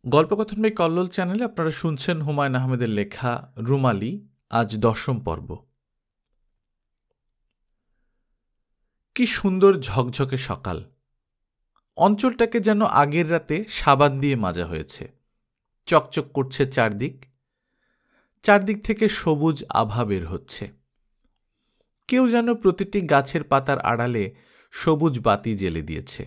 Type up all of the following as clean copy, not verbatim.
গল্পকথন by Kallol চ্যানেলে আপনারা শুনছেন হুমায়ুন আহমেদের লেখা রুমালি। আজ 10ম পর্ব। কি সুন্দর ঝকঝকে সকাল। অঞ্চলটাকে যেন আগের রাতে সাবান দিয়ে মাজা হয়েছে। চকচক করছে চারদিক। চারদিক থেকে সবুজ আভা বের হচ্ছে। কেউ যেন প্রতিটি গাছের পাতার আড়ালে সবুজ বাতি জ্বেলে দিয়েছে।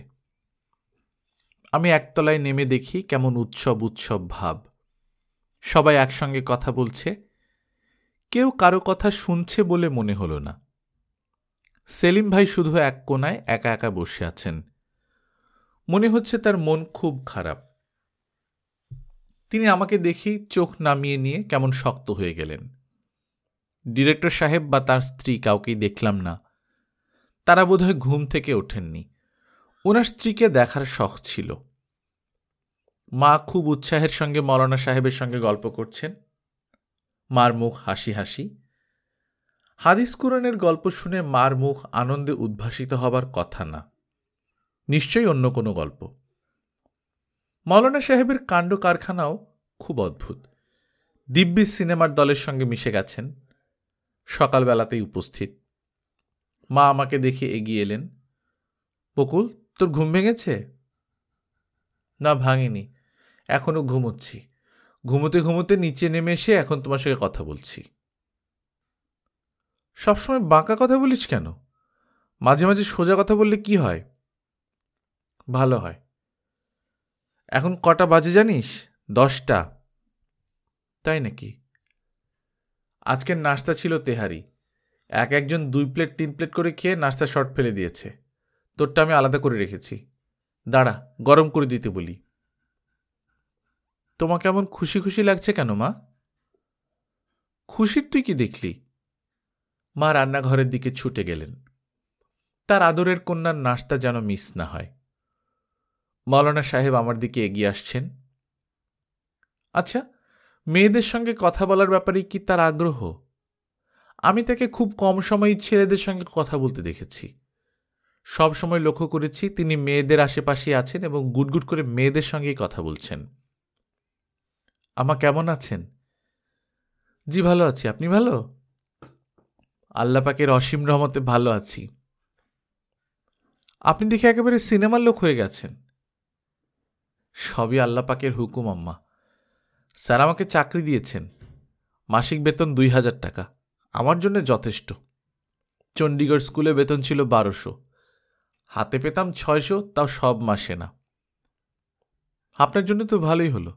আমি একতলায় নেমে দেখি কেমন উৎসব উৎসব ভাব। সবাই একসঙ্গে কথা বলছে। কেউ কারো কথা শুনছে বলে মনে হলো না। সেলিম ভাই শুধু এক কোনায় একা একা বসে আছেন। মনে হচ্ছে তার মন খুব খারাপ। তিনি আমাকে দেখেই চোখ নামিয়ে নিয়ে কেমন শক্ত হয়ে গেলেন। ডিরেক্টর সাহেব বা তার স্ত্রী কাউকেই দেখলাম না। তারা বোধহয় ঘুম থেকে ওঠেননি। ওনার স্ত্রীকে দেখার শখ ছিল। মা খুব উৎসাহের সঙ্গে মৌলানা সাহেবের সঙ্গে গল্প করছেন। মার মুখ হাসি হাসি। হাদিস কুরআনের গল্প শুনে মার মুখ আনন্দে উদ্ভাসিত হবার কথা না। নিশ্চয়ই অন্য কোনো গল্প। মৌলানা সাহেবের কাণ্ড কারখানাও খুব অদ্ভুত। দিব্যি সিনেমার দলের সঙ্গে মিশে গেছেন। সকালবেলাতেই উপস্থিত। মা আমাকে দেখে এগিয়ে এলেন। বকুল, তোর ঘুম ভেঙেছে? না, ভাঙেনি। এখনো ঘুমোচ্ছি। ঘুমোতে ঘুমোতে নিচে নেমে এসে এখন তোমার সঙ্গে কথা বলছি। সবসময় বাঁকা কথা বলিস কেন? মাঝে মাঝে সোজা কথা বললে কি হয়? ভালো হয়। এখন কটা বাজে জানিস? 10টা। তাই নাকি? আজকের নাস্তা ছিল তেহারি। একজন 2 প্লেট 3 প্লেট করে খেয়ে নাস্তা শর্ট ফেলে দিয়েছে। তোরটা আমি আলাদা করে রেখেছি। দাঁড়া, গরম করে দিতে বলি। তোমাকে এমন খুশি খুশি লাগছে কেন মা? খুশির তুই কি দেখলি? মা রান্নাঘরের দিকে ছুটে গেলেন। তার আদরের কন্যার নাস্তা যেন মিস না হয়। মৌলানা সাহেব আমার দিকে এগিয়ে আসছেন। আচ্ছা, মেয়েদের সঙ্গে কথা বলার ব্যাপারে কি তার আগ্রহ? আমি তাকে খুব কম সময়ই ছেলেদের সঙ্গে কথা বলতে দেখেছি। সব সময় লক্ষ্য করেছি তিনি মেয়েদের আশেপাশে আছেন এবং গুটগুট করে মেয়েদের সঙ্গেই কথা বলছেন। আমা কেমন আছেন? জি ভালো আছি। আপনি ভালো? আল্লাহ পাকের অসীম রহমতে ভালো আছি। আপনি দেখে একেবারে সিনেমার লোক হয়ে গেছেন। সবই আল্লাহ পাকের হুকুম আম্মা। স্যার আমাকে চাকরি দিয়েছেন। মাসিক বেতন 2000 টাকা। আমার জন্য যথেষ্ট। চণ্ডীগড় স্কুলে বেতন ছিল 1200। হাতে পেতাম 600, তাও সব মাসে না। আপনার জন্য তো ভালোই হলো।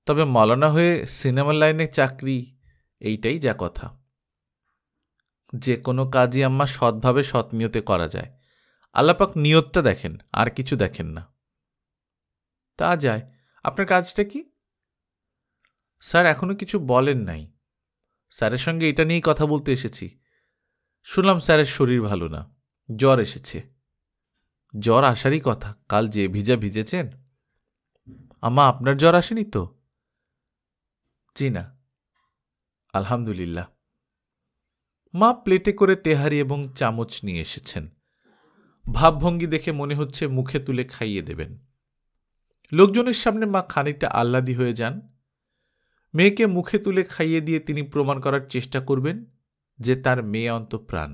তবে মৌলানা হয়ে সিনেমার লাইনে চাকরি, এইটাই যা কথা। যে কোনো কাজই আম্মা সৎভাবে সৎ নিয়তে করা যায়। আল্লাপাক নিয়তটা দেখেন, আর কিছু দেখেন না। তা যায়। আপনার কাজটা কি? স্যার এখনো কিছু বলেন নাই। স্যারের সঙ্গে এটা নিয়েই কথা বলতে এসেছি। শুনলাম স্যারের শরীর ভালো না, জ্বর এসেছে। জ্বর আসারই কথা, কাল যে ভিজা ভিজেছেন। আম্মা আপনার জ্বর আসেনি তো? জি না। আলহামদুলিল্লাহ। মা প্লেটে করে তেহারি এবং চামচ নিয়ে এসেছেন। ভাবভঙ্গি দেখে মনে হচ্ছে মুখে তুলে খাইয়ে দেবেন। লোকজনের সামনে মা খানিকটা আহ্লাদী হয়ে যান। মেয়েকে মুখে তুলে খাইয়ে দিয়ে তিনি প্রমাণ করার চেষ্টা করবেন যে তার মেয়ে অন্তঃপ্রাণ।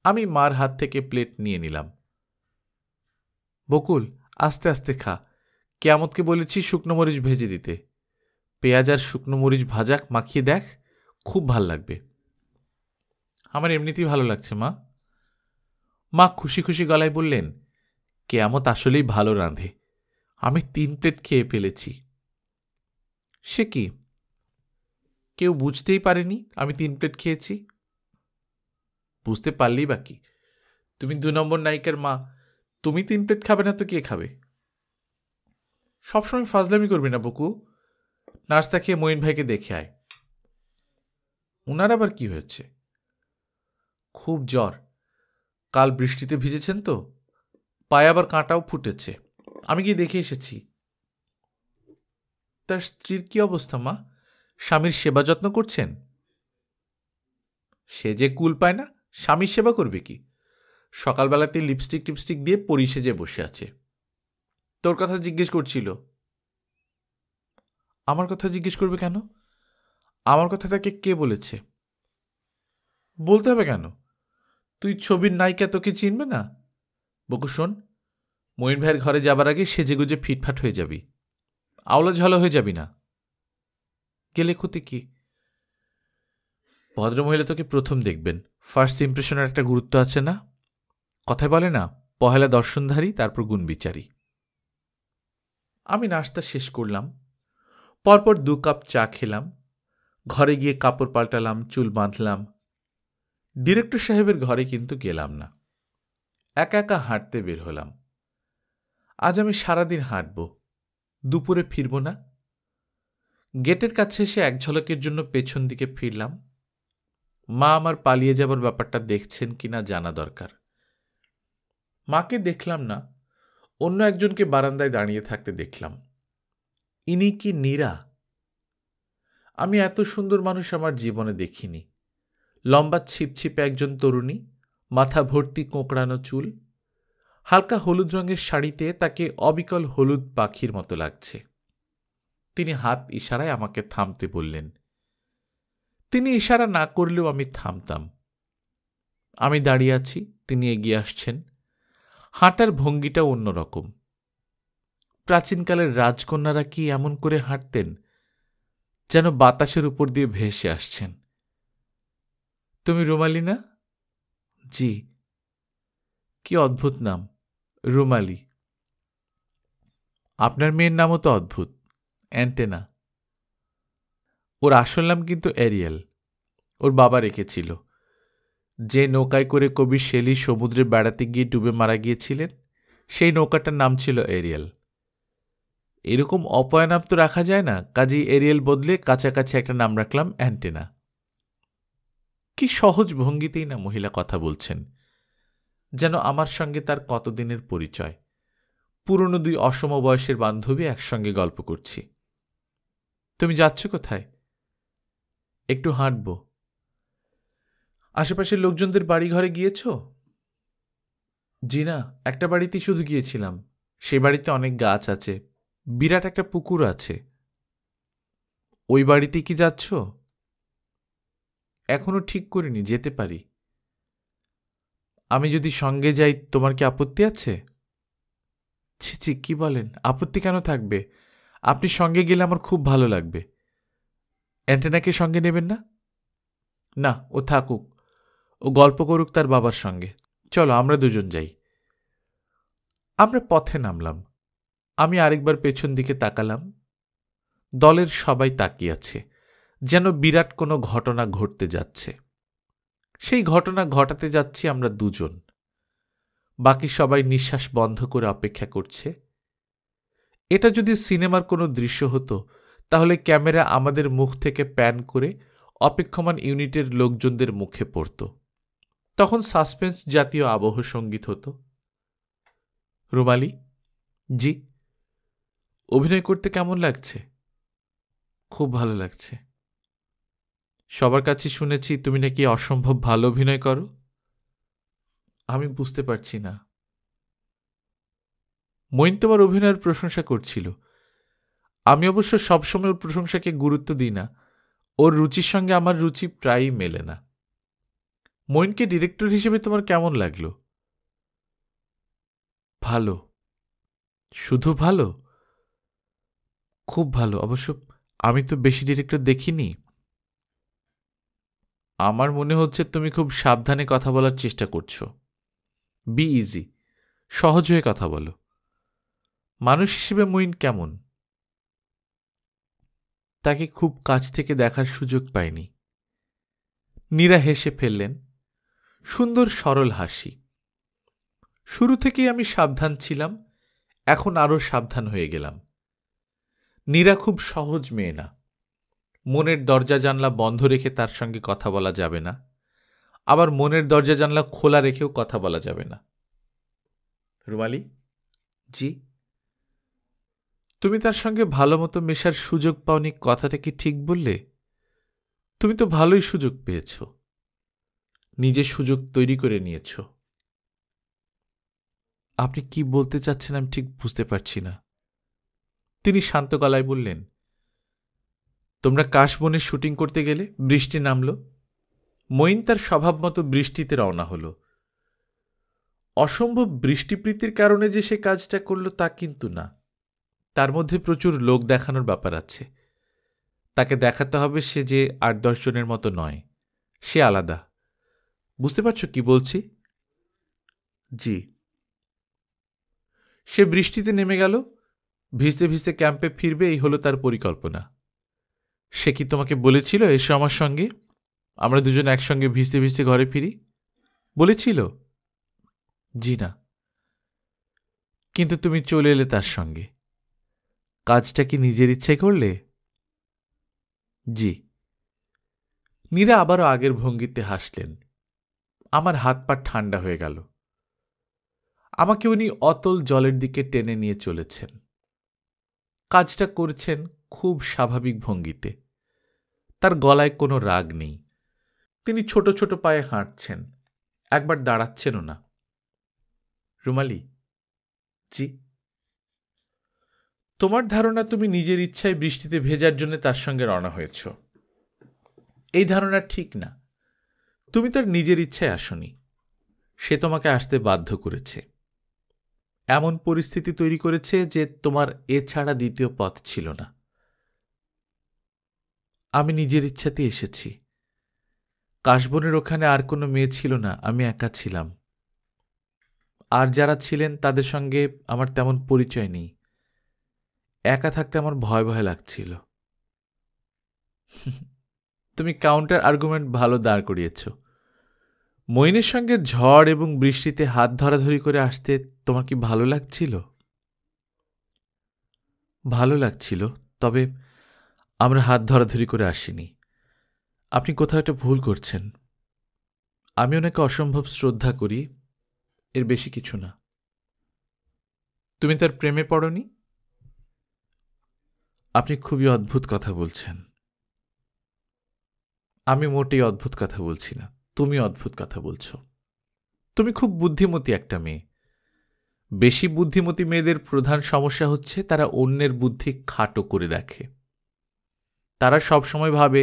আমি মার হাত থেকে প্লেট নিয়ে নিলাম। বকুল, আস্তে আস্তে খা। কেয়ামতকে বলেছি শুকনো মরিচ ভেজে দিতে। পেঁয়াজ আর শুকনো মরিচ ভাজা মাখিয়ে দেখ, খুব ভাল লাগবে। আমার এমনিতেই ভালো লাগছে মা। মা খুশি খুশি গলায় বললেন, কেয়ামত আসলেই ভালো রাঁধে। আমি 3 প্লেট খেয়ে ফেলেছি। সে কি? কেউ বুঝতেই পারেনি আমি 3 প্লেট খেয়েছি। বুঝতে পারলেই বা কি? তুমি 2 নম্বর নায়িকার মা। তুমি 3 প্লেট খাবে না তো কে খাবে? সবসময় ফাজলামি করবি না বকু। নাস্তা খেয়ে মঈন ভাইকে দেখে আয়। উনার আবার কি হয়েছে? খুব জ্বর। কাল বৃষ্টিতে ভিজেছেন তো, পায়ে আবার কাঁটাও ফুটেছে। আমি গিয়ে দেখে এসেছি। তার স্ত্রীর কি অবস্থা মা? স্বামীর সেবা যত্ন করছেন? সে যে কুল পায় না, স্বামীর সেবা করবে কি? সকালবেলাতে লিপস্টিক টিপস্টিক দিয়ে পরি সেজে বসে আছে। তোর কথা জিজ্ঞেস করছিল। আমার কথা জিজ্ঞেস করবে কেন? আমার কথা তাকে কে বলেছে? বলতে হবে কেন? তুই ছবির নায়িকা, তোকে চিনবে না? বকু শোন, মঈন ভাইয়ের ঘরে যাবার আগে সেজেগুজে ফিটফাট হয়ে যাবি, আওলা ঝালো হয়ে যাবি না। গেলে ক্ষতি কি? ভদ্রমহিলা তোকে প্রথম দেখবেন, ফার্স্ট ইমপ্রেশনের একটা গুরুত্ব আছে না? কথায় বলে না, পহেলা দর্শনধারী, তারপর গুণ বিচারী। আমি নাস্তা শেষ করলাম, পরপর 2 কাপ চা খেলাম, ঘরে গিয়ে কাপড় পাল্টালাম, চুল বাঁধলাম। ডিরেক্টর সাহেবের ঘরে কিন্তু গেলাম না, একা একা হাঁটতে বের হলাম। আজ আমি সারাদিন হাঁটব, দুপুরে ফিরব না। গেটের কাছে এসে এক ঝলকের জন্য পেছন দিকে ফিরলাম। মা আমার পালিয়ে যাবার ব্যাপারটা দেখছেন কিনা জানা দরকার। মাকে দেখলাম না, অন্য একজনকে বারান্দায় দাঁড়িয়ে থাকতে দেখলাম। ইনি কি নীরা? আমি এত সুন্দর মানুষ আমার জীবনে দেখিনি। লম্বা ছিপছিপে একজন তরুণী, মাথা ভর্তি কোঁকড়ানো চুল, হালকা হলুদ রঙের শাড়িতে তাকে অবিকল হলুদ পাখির মতো লাগছে। তিনি হাত ইশারায় আমাকে থামতে বললেন। তিনি ইশারা না করলেও আমি থামতাম। আমি দাঁড়িয়ে আছি, তিনি এগিয়ে আসছেন। হাঁটার ভঙ্গিটা অন্যরকম। প্রাচীনকালের রাজকন্যারা কি এমন করে হাঁটতেন, যেন বাতাসের উপর দিয়ে ভেসে আসছেন। তুমি রুমালি না? জি। কি অদ্ভুত নাম, রুমালি। আপনার মেয়ের নামও তো অদ্ভুত, অ্যান্টেনা। ওর আসল নাম কিন্তু এরিয়েল, ওর বাবা রেখেছিল। যে নৌকায় করে কবি শেলি সমুদ্রে বেড়াতে গিয়ে ডুবে মারা গিয়েছিলেন, সেই নৌকাটার নাম ছিল এরিয়েল। এরকম অপয়া নাম তো রাখা যায় না, কাজেই এরিয়েল বদলে কাছাকাছি একটা নাম রাখলাম, অ্যান্টেনা। কি সহজ ভঙ্গিতেই না মহিলা কথা বলছেন, যেন আমার সঙ্গে তার কতদিনের পরিচয়। পুরনো 2 অসম বয়সের বান্ধবী একসঙ্গে গল্প করছি। তুমি যাচ্ছ কোথায়? একটু হাঁটব। আশেপাশের লোকজনদের বাড়ি ঘরে গিয়েছ? জি না, একটা বাড়িতেই শুধু গিয়েছিলাম। সে বাড়িতে অনেক গাছ আছে, বিরাট একটা পুকুর আছে। ওই বাড়িতে কি যাচ্ছ? এখনো ঠিক করিনি, যেতে পারি। আমি যদি সঙ্গে যাই তোমার কি আপত্তি আছে? ছি ছি, কি বলেন, আপত্তি কেন থাকবে? আপনি সঙ্গে গেলে আমার খুব ভালো লাগবে। অ্যান্টেনাকে সঙ্গে নেবেন না? না, ও থাকুক, ও গল্প করুক তার বাবার সঙ্গে। চলো আমরা দুজন যাই। আমরা পথে নামলাম। আমি আরেকবার পেছন দিকে তাকালাম। দলের সবাই তাকিয়ে আছে, যেন বিরাট কোনো ঘটনা ঘটতে যাচ্ছে। সেই ঘটনা ঘটাতে যাচ্ছি আমরা দুজন। বাকি সবাই নিঃশ্বাস বন্ধ করে অপেক্ষা করছে। এটা যদি সিনেমার কোনো দৃশ্য হতো, তাহলে ক্যামেরা আমাদের মুখ থেকে প্যান করে অপেক্ষমান ইউনিটের লোকজনদের মুখে পড়ত। তখন সাসপেন্স জাতীয় আবহ সঙ্গীত হতো। রুমালি? জি। অভিনয় করতে কেমন লাগছে? খুব ভালো লাগছে। সবার কাছে শুনেছি তুমি নাকি অসম্ভব ভালো অভিনয় করো। আমি বুঝতে পারছি না। মঈন তোমার অভিনয়ের প্রশংসা করছিল। আমি অবশ্য সবসময় ওর প্রশংসাকে গুরুত্ব দিই না। ওর রুচির সঙ্গে আমার রুচি প্রায়ই মেলে না। মঈনকে ডিরেক্টর হিসেবে তোমার কেমন লাগলো? ভালো। শুধু ভালো? খুব ভালো। অবশ্য আমি তো বেশি ডিরেক্টর দেখিনি। আমার মনে হচ্ছে তুমি খুব সাবধানে কথা বলার চেষ্টা করছো। বি ইজি, সহজ হয়ে কথা বলো। মানুষ হিসেবে মঈন কেমন? তাকে খুব কাছ থেকে দেখার সুযোগ পাইনি। নীরা হেসে ফেললেন, সুন্দর সরল হাসি। শুরু থেকেই আমি সাবধান ছিলাম, এখন আরও সাবধান হয়ে গেলাম। নীরা খুব সহজ মেয়ে না। মনের দরজা জানলা বন্ধ রেখে তার সঙ্গে কথা বলা যাবে না, আবার মনের দরজা জানলা খোলা রেখেও কথা বলা যাবে না। রুমালি? জি। তুমি তার সঙ্গে ভালো মতো মেশার সুযোগ পাওনি, কথাটা কি ঠিক বললে? তুমি তো ভালোই সুযোগ পেয়েছ, নিজের সুযোগ তৈরি করে নিয়েছ। আপনি কি বলতে চাচ্ছেন আমি ঠিক বুঝতে পারছি না। তিনি শান্ত গলায় বললেন, তোমরা কাশবনে শুটিং করতে গেলে, বৃষ্টি নামল। মঈন তার স্বভাব মতো বৃষ্টিতে রওনা হলো। অসম্ভব বৃষ্টিপ্রীতির কারণে যে সে কাজটা করল তা কিন্তু না, তার মধ্যে প্রচুর লোক দেখানোর ব্যাপার আছে। তাকে দেখাতে হবে সে যে ৮-১০ জনের মতো নয়, সে আলাদা। বুঝতে পারছো কি বলছি? জি। সে বৃষ্টিতে নেমে গেল, ভিজতে ভিজতে ক্যাম্পে ফিরবে, এই হলো তার পরিকল্পনা। সে কি তোমাকে বলেছিল এসো আমার সঙ্গে, আমরা দুজন একসঙ্গে ভিজতে ভিজতে ঘরে ফিরি? বলেছিল? জি না। কিন্তু তুমি চলে এলে তার সঙ্গে। কাজটা কি নিজের ইচ্ছায় করলে? জি। নীরা আবারও আগের ভঙ্গিতে হাসলেন। আমার হাত পা ঠান্ডা হয়ে গেল। আমাকে উনি অতল জলের দিকে টেনে নিয়ে চলেছেন। কাজটা করছেন খুব স্বাভাবিক ভঙ্গিতে। তার গলায় কোনো রাগ নেই। তিনি ছোট ছোট পায়ে হাঁটছেন, একবার দাঁড়াচ্ছেনও না। রুমালি, জি। তোমার ধারণা তুমি নিজের ইচ্ছায় বৃষ্টিতে ভেজার জন্য তার সঙ্গে রওনা হয়েছ। এই ধারণা ঠিক না। তুমি তার নিজের ইচ্ছায় আসনি, সে তোমাকে আসতে বাধ্য করেছে। এমন পরিস্থিতি তৈরি করেছে যে তোমার এছাড়া দ্বিতীয় পথ ছিল না। আমি নিজের ইচ্ছাতে এসেছি। কাশবনের ওখানে আর কোনো মেয়ে ছিল না, আমি একা ছিলাম। আর যারা ছিলেন তাদের সঙ্গে আমার তেমন পরিচয় নেই। একা থাকতে আমার ভয় ভয় লাগছিল। তুমি কাউন্টার আর্গুমেন্ট ভালো দাঁড় করিয়েছ। মঈনের সঙ্গে ঝড় এবং বৃষ্টিতে হাত ধরাধরি করে আসতে তোমার কি ভালো লাগছিল? ভালো লাগছিল, তবে আমরা হাত ধরাধরি করে আসিনি। আপনি কোথাও একটা ভুল করছেন। আমি ওনাকে অসম্ভব শ্রদ্ধা করি, এর বেশি কিছু না। তুমি তার প্রেমে পড়নি? আপনি খুবই অদ্ভুত কথা বলছেন। আমি মোটেই অদ্ভুত কথা বলছি না, তুমি অদ্ভুত কথা বলছ। তুমি খুব বুদ্ধিমতী একটা মেয়ে। বেশি বুদ্ধিমতী মেয়েদের প্রধান সমস্যা হচ্ছে তারা অন্যের বুদ্ধি খাটো করে দেখে। তারা সবসময় ভাবে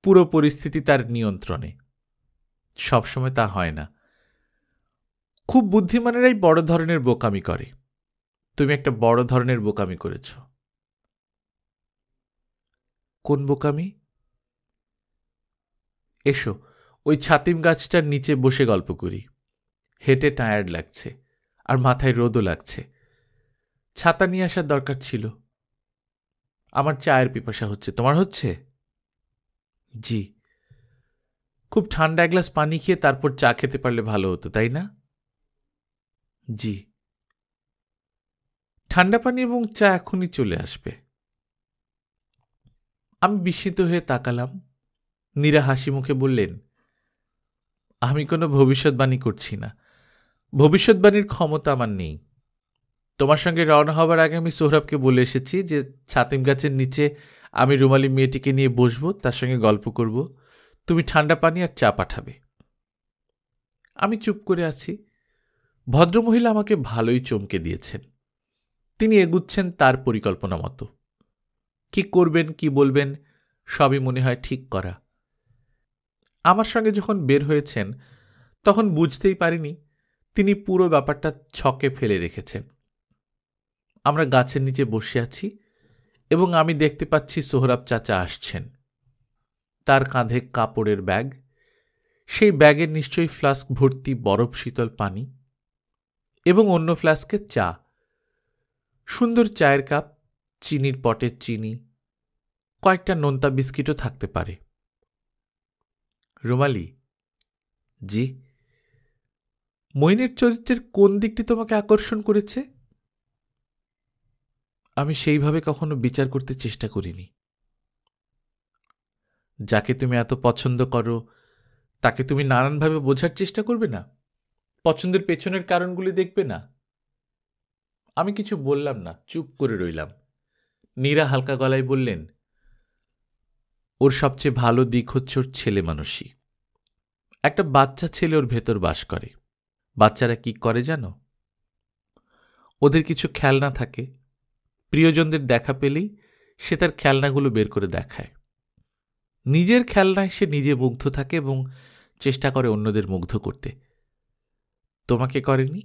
পুরো পরিস্থিতি তার নিয়ন্ত্রণে। সবসময় তা হয় না। খুব বুদ্ধিমানেরাই বড় ধরনের বোকামি করে। তুমি একটা বড় ধরনের বোকামি করেছ। কোন বোকামি? এসো, ওই ছাতিম গাছটার নিচে বসে গল্প করি। হেঁটে টায়ার্ড লাগছে, আর মাথায় রোদও লাগছে। ছাতা নিয়ে আসার দরকার ছিল। আমার চায়ের পিপাসা হচ্ছে, তোমার হচ্ছে? জি। খুব ঠান্ডা এক গ্লাস পানি খেয়ে তারপর চা খেতে পারলে ভালো হতো, তাই না? জি। ঠান্ডা পানি এবং চা এখনই চলে আসবে। আমি বিস্মিত হয়ে তাকালাম। নীরা হাসি মুখে বললেন, আমি কোনো ভবিষ্যৎবাণী করছি না। ভবিষ্যৎবাণীর ক্ষমতা আমার নেই। তোমার সঙ্গে রওনা হবার আগে আমি সোহরাবকে বলে এসেছি যে ছাতিম গাছের নিচে আমি রুমালি মেয়েটিকে নিয়ে বসবো, তার সঙ্গে গল্প করব। তুমি ঠান্ডা পানি আর চা পাঠাবে। আমি চুপ করে আছি। ভদ্রমহিলা আমাকে ভালোই চমকে দিয়েছেন। তিনি এগুচ্ছেন তার পরিকল্পনা মতো। কি করবেন, কি বলবেন, সবই মনে হয় ঠিক করা। আমার সঙ্গে যখন বের হয়েছেন তখন বুঝতেই পারিনি তিনি পুরো ব্যাপারটা ছকে ফেলে রেখেছেন। আমরা গাছের নিচে বসে আছি এবং আমি দেখতে পাচ্ছি সোহরাব চাচা আসছেন। তার কাঁধে কাপড়ের ব্যাগ, সেই ব্যাগের নিশ্চয়ই ফ্লাস্ক ভর্তি বরফ শীতল পানি এবং অন্য ফ্লাস্কের চা। সুন্দর চায়ের কাপ, চিনির পটের চিনি, কয়েকটা নোনতা বিস্কিটও থাকতে পারে। রুমালি, জি। মঈনের চরিত্রের কোন দিকটি তোমাকে আকর্ষণ করেছে? আমি সেইভাবে কখনো বিচার করতে চেষ্টা করিনি। যাকে তুমি এত পছন্দ করো তাকে তুমি নানানভাবে বোঝার চেষ্টা করবে না? পছন্দের পেছনের কারণগুলি দেখবে না? আমি কিছু বললাম না, চুপ করে রইলাম। নীরা হালকা গলায় বললেন, ওর সবচেয়ে ভালো দিক হচ্ছে ওর ছেলে মানুষই। একটা বাচ্চা ছেলে ওর ভেতর বাস করে। বাচ্চারা কি করে জানো? ওদের কিছু খেলনা থাকে, প্রিয়জনদের দেখা পেলেই সে তার খেলনাগুলো বের করে দেখায়। নিজের খেলনায় সে নিজে মুগ্ধ থাকে এবং চেষ্টা করে অন্যদের মুগ্ধ করতে। তোমাকে করেনি?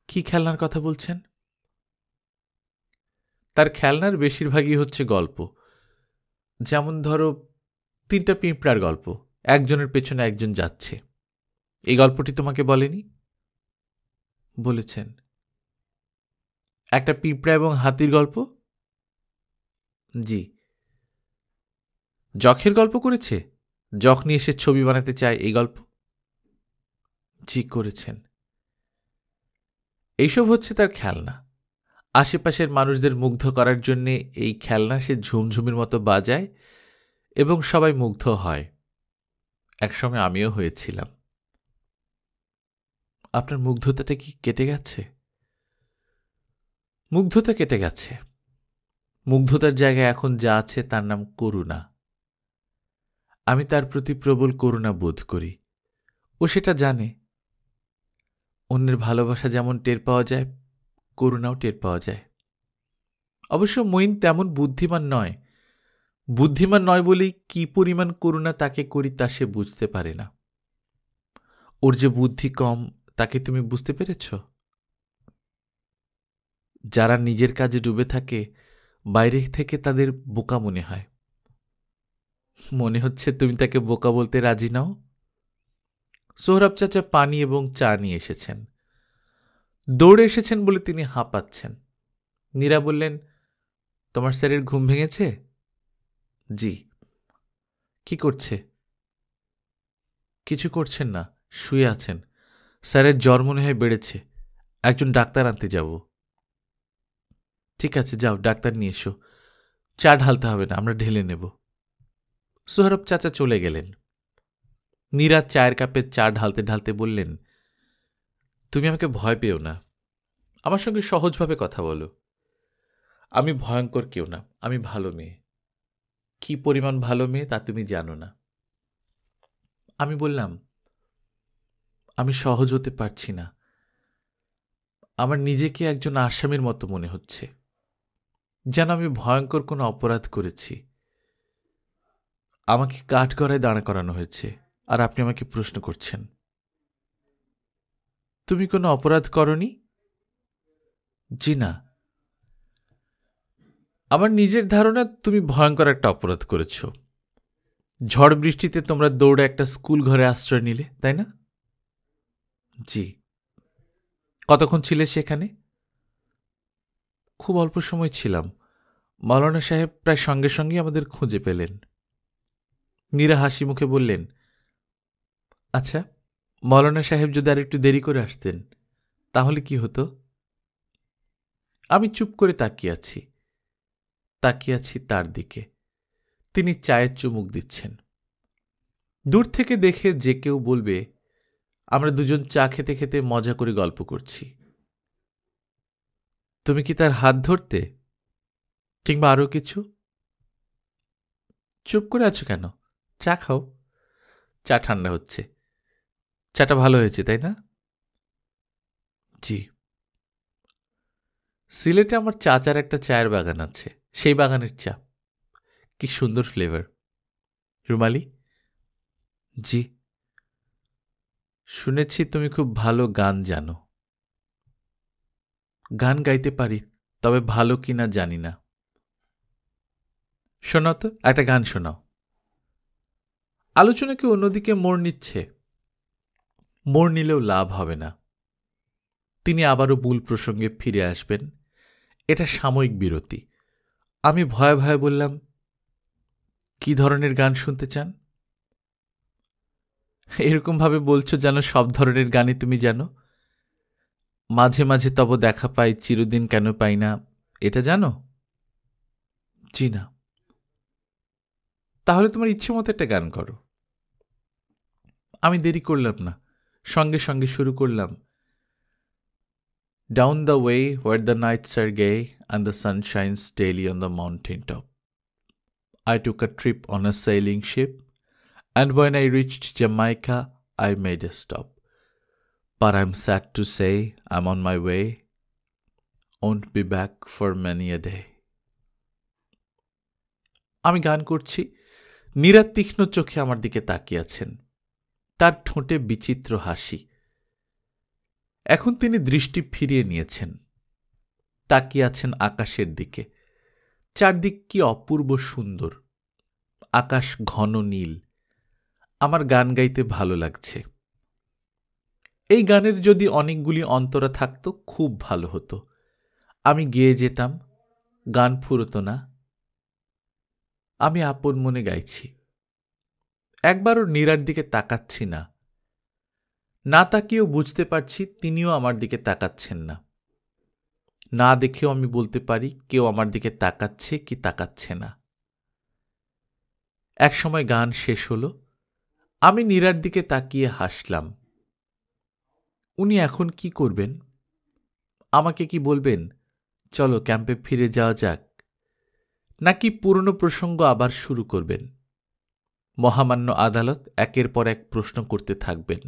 কি খেলনার কথা বলছেন? তার খেলনার বেশিরভাগই হচ্ছে গল্প। যেমন ধরো 3টা পিঁপড়ার গল্প, একজনের পেছনে একজন যাচ্ছে। এই গল্পটি তোমাকে বলেনি? বলেছেন। একটা পিঁপড়া এবং হাতির গল্প? জি। যখের গল্প করেছে? যখ নিয়ে এসে ছবি বানাতে চায় এই গল্প? জি করেছেন। এইসব হচ্ছে তার খেলনা। আশেপাশের মানুষদের মুগ্ধ করার জন্যে এই খেলনা সে ঝুমঝুমির মতো বাজায় এবং সবাই মুগ্ধ হয়। একসময় আমিও হয়েছিলাম। আপনার মুগ্ধতাটা কি কেটে গেছে? মুগ্ধতা কেটে গেছে। মুগ্ধতার জায়গায় এখন যা আছে তার নাম করুণা। আমি তার প্রতি প্রবল করুণা বোধ করি। ও সেটা জানে। অন্যের ভালোবাসা যেমন টের পাওয়া যায়, করুণাও টের পাওয়া যায়। অবশ্য মঈন তেমন বুদ্ধিমান নয়। বুদ্ধিমান নয় বলেই কি পরিমাণ করুণা তাকে করি তা সে বুঝতে পারে না। ওর যে বুদ্ধি কম তাকে তুমি বুঝতে পেরেছ? যারা নিজের কাজে ডুবে থাকে বাইরে থেকে তাদের বোকা মনে হয়। মনে হচ্ছে তুমি তাকে বোকা বলতে রাজি নাও। সোহরাব চাচা পানি এবং চা নিয়ে এসেছেন। দৌড়ে এসেছেন বলে তিনি হাঁপাচ্ছেন। নীরা বললেন, তোমার স্যারের ঘুম ভেঙেছে? জি। কি করছে? কিছু করছেন না, শুয়ে আছেন। স্যারের জ্বর মনে হয় বেড়েছে। একজন ডাক্তার আনতে যাব। ঠিক আছে, যাও ডাক্তার নিয়ে এসো। চা ঢালতে হবে না, আমরা ঢেলে নেব। সোহরাব চাচা চলে গেলেন। নীরা চায়ের কাপে চা ঢালতে ঢালতে বললেন, তুমি আমাকে ভয় পেও না। আমার সঙ্গে সহজভাবে কথা বলো। আমি ভয়ঙ্কর কেউ না, আমি ভালো মেয়ে। কি পরিমাণ ভালো মেয়ে তা তুমি জানো না। আমি বললাম, আমি সহজ হতে পারছি না। আমার নিজেকে একজন আসামির মতো মনে হচ্ছে, যেন আমি ভয়ঙ্কর কোনো অপরাধ করেছি। আমাকে কাঠগড়ায় দাঁড়া করানো হয়েছে, আর আপনি আমাকে প্রশ্ন করছেন। তুমি কোনো অপরাধ করনি? জি না। আমার নিজের ধারণা তুমি ভয়ঙ্কর একটা অপরাধ করেছ। ঝড় বৃষ্টিতে তোমরা দৌড়ে একটা স্কুল ঘরে আশ্রয় নিলে, তাই না? জি। কতক্ষণ ছিলে সেখানে? খুব অল্প সময় ছিলাম। মাওলানা সাহেব প্রায় সঙ্গে সঙ্গেই আমাদের খুঁজে পেলেন। নীরা হাসি মুখে বললেন, আচ্ছা, মাওলানা সাহেব যদি আর একটু দেরি করে আসতেন তাহলে কি হতো? আমি চুপ করে তাকিয়ে আছি তার দিকে। তিনি চায়ের চুমুক দিচ্ছেন। দূর থেকে দেখে যে কেউ বলবে আমরা দুজন চা খেতে খেতে মজা করে গল্প করছি। তুমি কি তার হাত ধরতে, কিংবা আরো কিছু? চুপ করে আছো কেন? চা খাও। চা ঠান্ডা হচ্ছে। চাটা ভালো হয়েছে, তাই না? জি। সিলেটে আমার চাচার একটা চায়ের বাগান আছে, সেই বাগানের চা। কি সুন্দর ফ্লেভার। রুমালি? জি। শুনেছি তুমি খুব ভালো গান জানো। গান গাইতে পারি, তবে ভালো কিনা জানি না। শোনাও তো, একটা গান শোনাও। আলোচনাকে অন্যদিকে মোড় নিচ্ছে। মোড় নিলেও লাভ হবে না। তিনি আবারও মূল প্রসঙ্গে ফিরে আসবেন। এটা সাময়িক বিরতি। আমি ভয়ে ভয়ে বললাম, কি ধরনের গান শুনতে চান? এরকমভাবে বলছো যেন সব ধরনের গানই তুমি জানো। মাঝে মাঝে তব দেখা পাই, চিরদিন কেন পাই না, এটা জানো? জি না। তাহলে তোমার ইচ্ছে মতো একটা গান করো। আমি দেরি করলাম না, সঙ্গে সঙ্গে শুরু করলাম। Down the way where the nights are gay and the sun shines daily on the mountain top, I took a trip on a sailing ship, and when I reached Jamaica, I made a stop. But I'm sad to say I'm on my way, won't be back for many a day. আমি গান করছি, নীরা তীক্ষ্ণ চোখে আমার দিকে তাকিয়ে আছেন, তার ঠোঁটে বিচিত্র হাসি। এখন তিনি দৃষ্টি ফিরিয়ে নিয়েছেন, তাকিয়ে আছেন আকাশের দিকে। চারদিক কি অপূর্ব সুন্দর, আকাশ ঘন নীল। আমার গান গাইতে ভালো লাগছে। এই গানের যদি অনেকগুলি অন্তরা থাকত খুব ভালো হতো। আমি গেয়ে যেতাম, গান ফুরত না। আমি আপন মনে গাইছি, একবারও নীরার দিকে তাকাচ্ছি না। না তাকিয়েও বুঝতে পারছি তিনিও আমার দিকে তাকাচ্ছেন না। না দেখেও আমি বলতে পারি কেউ আমার দিকে তাকাচ্ছে কি তাকাচ্ছে না। একসময় গান শেষ হলো, আমি নীরার দিকে তাকিয়ে হাসলাম। উনি এখন কি করবেন? আমাকে কি বলবেন, চলো ক্যাম্পে ফিরে যাওয়া যাক, নাকি পুরনো প্রসঙ্গ আবার শুরু করবেন? মহামান্য আদালত একের পর এক প্রশ্ন করতে থাকবেন,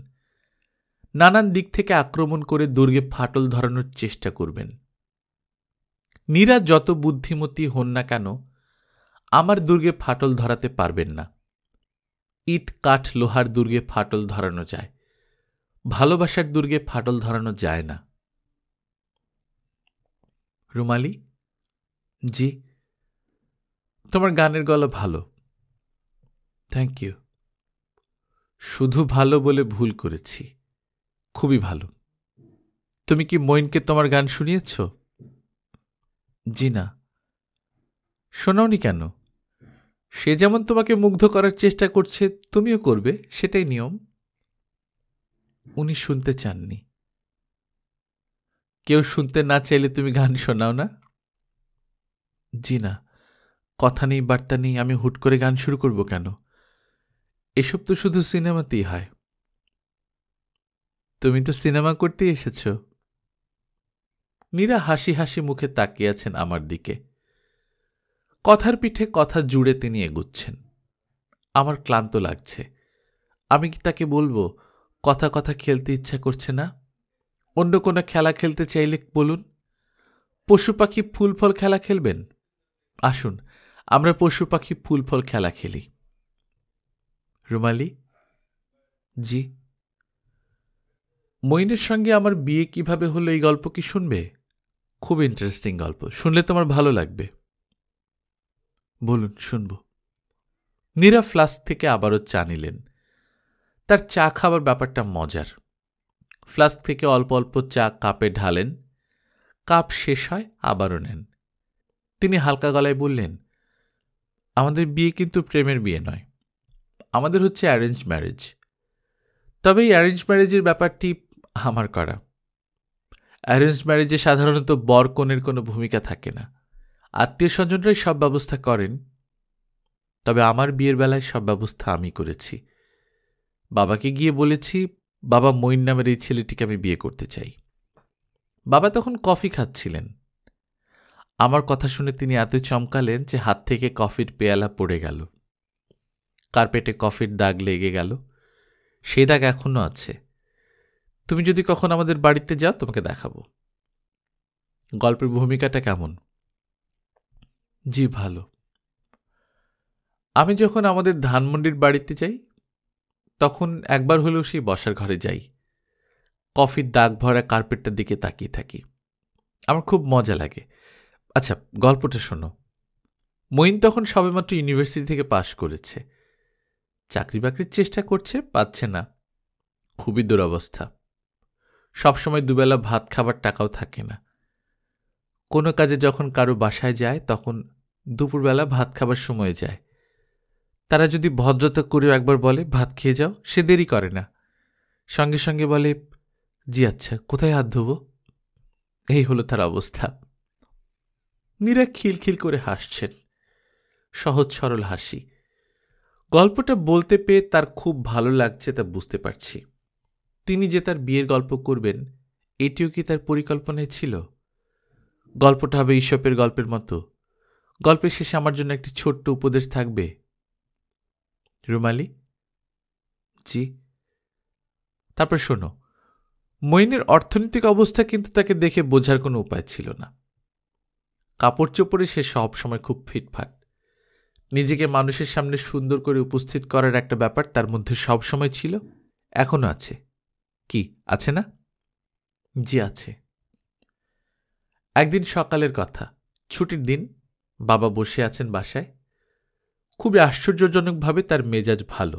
নানান দিক থেকে আক্রমণ করে দুর্গে ফাটল ধরানোর চেষ্টা করবেন। নীরা যত বুদ্ধিমতী হন না কেন, আমার দুর্গে ফাটল ধরাতে পারবেন না। ইট কাঠ লোহার দুর্গে ফাটল ধরানো যায়, ভালোবাসার দুর্গে ফাটল ধরানো যায় না। রুমালি, জি। তোমার গানের গলা ভালো। Thank you. শুধু ভালো বলে ভুল করেছি, খুবই ভালো। তুমি কি মইনকে তোমার গান শুনিয়েছ? জি না। শোনাওনি কেন? সে যেমন তোমাকে মুগ্ধ করার চেষ্টা করছে তুমিও করবে, সেটাই নিয়ম। উনি শুনতে চাননি। কেউ শুনতে না চাইলে তুমি গান শোনাও না? জি না, কথা নেই বার্তা নেই, আমি হুট করে গান শুরু করব কেন? এসব তো শুধু সিনেমাতেই হয়। তুমি তো সিনেমা করতে এসেছ। নীরা হাসি হাসি মুখে তাকিয়ে আছেন আমার দিকে। কথার পিঠে কথা জুড়ে তিনি এগুচ্ছেন। আমার ক্লান্ত লাগছে। আমি কি তাকে বলবো কথা কথা খেলতে ইচ্ছা করছে না? অন্য কোনো খেলা খেলতে চাইলে বলুন। পশু পাখি ফুল ফল খেলা খেলবেন? আসুন আমরা পশু পাখি ফুল ফল খেলা খেলি। রুমালি, জি। মইনের সঙ্গে আমার বিয়ে কিভাবে হলো এই গল্প কি শুনবে? খুব ইন্টারেস্টিং গল্প, শুনলে তোমার ভালো লাগবে। বলুন, শুনব। নীরা ফ্লাস্ক থেকে আবারও চা নিলেন। তার চা খাবার ব্যাপারটা মজার। ফ্লাস্ক থেকে অল্প অল্প চা কাপে ঢালেন, কাপ শেষ হয় আবারও নেন। তিনি হালকা গলায় বললেন, আমাদের বিয়ে কিন্তু প্রেমের বিয়ে নয়, আমাদের হচ্ছে অ্যারেঞ্জ ম্যারেজ। তবে এই অ্যারেঞ্জ ম্যারেজের ব্যাপারটি আমার করা। অ্যারেঞ্জ ম্যারেজে সাধারণত বর কনের কোনো ভূমিকা থাকে না, আত্মীয় স্বজনরাই সব ব্যবস্থা করেন। তবে আমার বিয়ের বেলায় সব ব্যবস্থা আমি করেছি। বাবাকে গিয়ে বলেছি, বাবা মইন নামের এই ছেলেটিকে আমি বিয়ে করতে চাই। বাবা তখন কফি খাচ্ছিলেন। আমার কথা শুনে তিনি এত চমকালেন যে হাত থেকে কফির পেয়ালা পড়ে গেল। কার্পেটে কফির দাগ লেগে গেল, সেই দাগ এখনো আছে। তুমি যদি কখন আমাদের বাড়িতে যাও তোমাকে দেখাবো। গল্পের ভূমিকাটা কেমন? জি ভালো। আমি যখন আমাদের ধানমন্ডির বাড়িতে যাই তখন একবার হলেও সেই বসার ঘরে যাই, কফির দাগ ভরা কার্পেটটার দিকে তাকিয়ে থাকি। আমার খুব মজা লাগে। আচ্ছা, গল্পটা শোনো। মইন তখন সবেমাত্র ইউনিভার্সিটি থেকে পাশ করেছে, চাকরি বাকরির চেষ্টা করছে, পাচ্ছে না। খুবই দুরবস্থা। সবসময় দুবেলা ভাত খাবার টাকাও থাকে না। কোনো কাজে যখন কারো বাসায় যায় তখন দুপুরবেলা ভাত খাবার সময় যায়। তারা যদি ভদ্রতা করেও একবার বলে ভাত খেয়ে যাও, সে দেরি করে না, সঙ্গে সঙ্গে বলে, জি আচ্ছা, কোথায় হাত ধোবো? এই হলো তার অবস্থা। নীরা খিলখিল করে হাসছেন, সহজ সরল হাসি। গল্পটা বলতে পেয়ে তার খুব ভালো লাগছে তা বুঝতে পারছি। তিনি যে তার বিয়ের গল্প করবেন এটিও কি তার পরিকল্পনায় ছিল? গল্পটা হবে ঈশপের গল্পের মতো। গল্পের শেষে আমার জন্য একটি ছোট্ট উপদেশ থাকবে। রুমালি, জি। তারপর শোনো, মইনের অর্থনৈতিক অবস্থা কিন্তু তাকে দেখে বোঝার কোনো উপায় ছিল না। কাপড় চোপড়ে সে সব সময় খুব ফিটফাট, নিজেকে মানুষের সামনে সুন্দর করে উপস্থিত করার একটা ব্যাপার তার মধ্যে সবসময় ছিল, এখনো আছে। কি আছে না? জি আছে। একদিন সকালের কথা, ছুটির দিন, বাবা বসে আছেন বাসায়। খুবই আশ্চর্যজনকভাবে তার মেজাজ ভালো।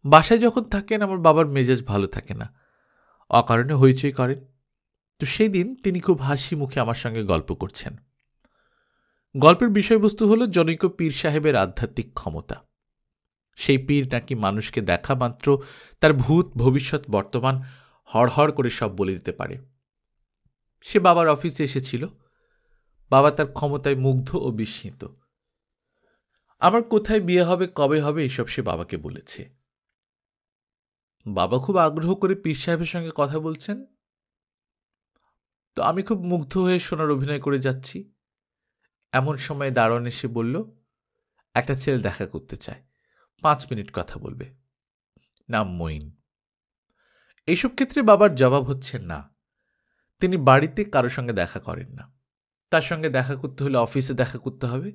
বাসায় যখন থাকেন আমার বাবার মেজাজ ভালো থাকে না, অকারণে হইচই করেন। তো সেই দিন তিনি খুব হাসি মুখে আমার সঙ্গে গল্প করছেন। গল্পের বিষয়বস্তু হল জনৈক পীর সাহেবের আধ্যাত্মিক ক্ষমতা। সেই পীর নাকি মানুষকে দেখা মাত্র তার ভূত ভবিষ্যৎ বর্তমান হড়হড় করে সব বলে দিতে পারে। সে বাবার অফিসে এসেছিল। বাবা তার ক্ষমতায় মুগ্ধ ও বিস্মিত। আমার কোথায় বিয়ে হবে, কবে হবে, এসব সে বাবাকে বলেছে। বাবা খুব আগ্রহ করে পীর সাহেবের সঙ্গে কথা বলছেন। তো আমি খুব মুগ্ধ হয়ে শোনার অভিনয় করে যাচ্ছি। এমন সময় দারোয়ান এসে বলল, একটা ছেলে দেখা করতে চায়, 5 মিনিট কথা বলবে, নাম মঈন। এইসব ক্ষেত্রে বাবার জবাব হচ্ছে না। তিনি বাড়িতে কারো সঙ্গে দেখা করেন না। তার সঙ্গে দেখা করতে হলে অফিসে দেখা করতে হবে।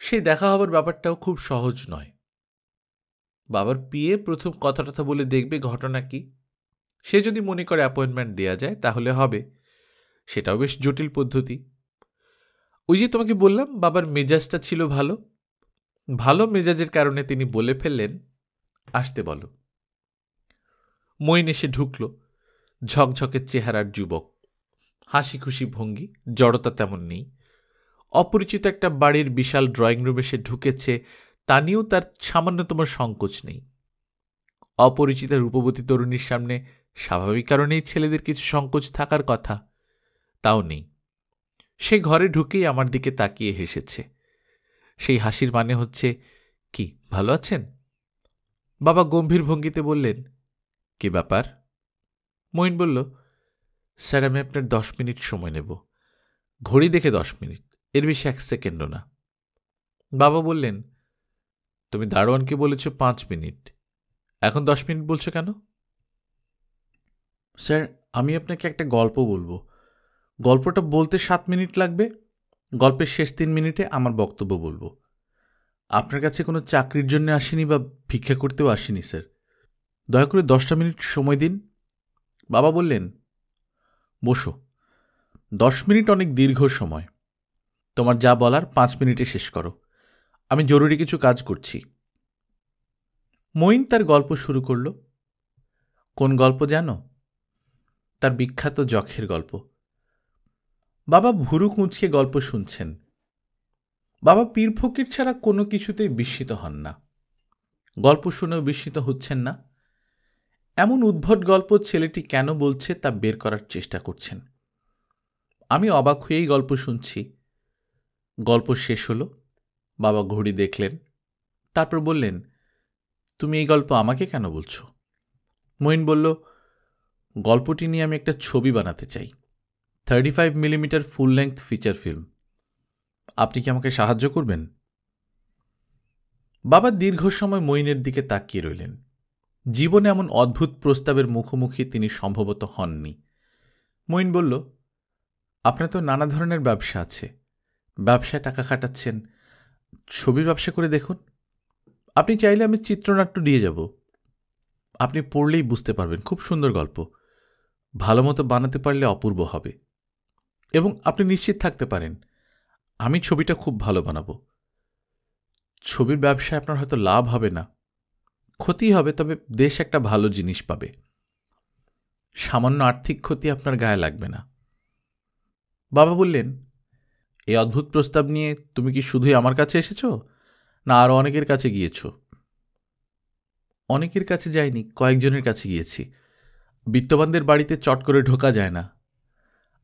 সেই দেখা হবার ব্যাপারটাও খুব সহজ নয়। বাবার পিএ প্রথম কথা বলে দেখবে ঘটনা কি। সে যদি মনে করে অ্যাপয়েন্টমেন্ট দেয়া যায় তাহলে হবে। সেটাও বেশ জটিল পদ্ধতি। ওই যে তোমাকে বললাম বাবার মেজাজটা ছিল ভালো। ভালো মেজাজের কারণে তিনি বলে ফেললেন, আসতে বলো। মঈন এসে ঢুকল। ঝকঝকে চেহারার যুবক, হাসি খুশি ভঙ্গি, জড়তা তেমন নেই। অপরিচিত একটা বাড়ির বিশাল ড্রয়িং রুমে সে ঢুকেছে, তা নিয়েও তার সামান্যতম সংকোচ নেই। অপরিচিত রূপবতী তরুণীর সামনে স্বাভাবিক কারণেই ছেলেদের কিছু সংকোচ থাকার কথা, তাও নেই। সে ঘরে ঢুকেই আমার দিকে তাকিয়ে হেসেছে। সেই হাসির মানে হচ্ছে, কি ভালো আছেন? বাবা গম্ভীর ভঙ্গিতে বললেন, কি ব্যাপার? মঈন বলল, স্যার আমি আপনার 10 মিনিট সময় নেব। ঘড়ি দেখে 10 মিনিট, এর বেশি 1 সেকেন্ডও না। বাবা বললেন, তুমি দারোয়ানকে বলেছ 5 মিনিট, এখন 10 মিনিট বলছো কেন? স্যার আমি আপনাকে একটা গল্প বলবো। গল্পটা বলতে 7 মিনিট লাগবে। গল্পের শেষ 3 মিনিটে আমার বক্তব্য বলবো। আপনার কাছে কোনো চাকরির জন্য আসিনি বা ভিক্ষা করতেও আসিনি স্যার। দয়া করে 10টা মিনিট সময় দিন। বাবা বললেন, বসো। 10 মিনিট অনেক দীর্ঘ সময়। তোমার যা বলার 5 মিনিটে শেষ করো। আমি জরুরি কিছু কাজ করছি। মঈন তার গল্প শুরু করল। কোন গল্প জানো? তার বিখ্যাত যক্ষের গল্প। বাবা ভুরু কুঁচকে গল্প শুনছেন। বাবা পীর ফকির ছাড়া কোনো কিছুতেই বিস্মিত হন না। গল্প শুনেও বিস্মিত হচ্ছেন না। এমন উদ্ভট গল্প ছেলেটি কেন বলছে তা বের করার চেষ্টা করছেন। আমি অবাক হয়েই গল্প শুনছি। গল্প শেষ হলো। বাবা ঘড়ি দেখলেন, তারপর বললেন, তুমি এই গল্প আমাকে কেন বলছো? মঈন বলল, গল্পটি নিয়ে আমি একটা ছবি বানাতে চাই, 35 মিলিমিটার ফুল লেংথ ফিচার ফিল্ম। আপনি কি আমাকে সাহায্য করবেন? বাবা দীর্ঘ সময় মঈনের দিকে তাকিয়ে রইলেন। জীবনে এমন অদ্ভুত প্রস্তাবের মুখোমুখি তিনি সম্ভবত হননি। মঈন বলল, আপনার তো নানা ধরনের ব্যবসা আছে, ব্যবসায় টাকা খাটাচ্ছেন, ছবির ব্যবসা করে দেখুন। আপনি চাইলে আমি চিত্রনাট্য দিয়ে যাব। আপনি পড়লেই বুঝতে পারবেন, খুব সুন্দর গল্প। ভালো মতো বানাতে পারলে অপূর্ব হবে। এবং আপনি নিশ্চিত থাকতে পারেন আমি ছবিটা খুব ভালো বানাবো। ছবির ব্যবসায় আপনার হয়তো লাভ হবে না, ক্ষতি হবে, তবে দেশ একটা ভালো জিনিস পাবে। সামান্য আর্থিক ক্ষতি আপনার গায়ে লাগবে না। বাবা বললেন, এই অদ্ভুত প্রস্তাব নিয়ে তুমি কি শুধুই আমার কাছে এসেছ, না আরও অনেকের কাছে গিয়েছ? অনেকের কাছে যাইনি, কয়েকজনের কাছে গিয়েছি। বিত্তবানদের বাড়িতে চট করে ঢোকা যায় না,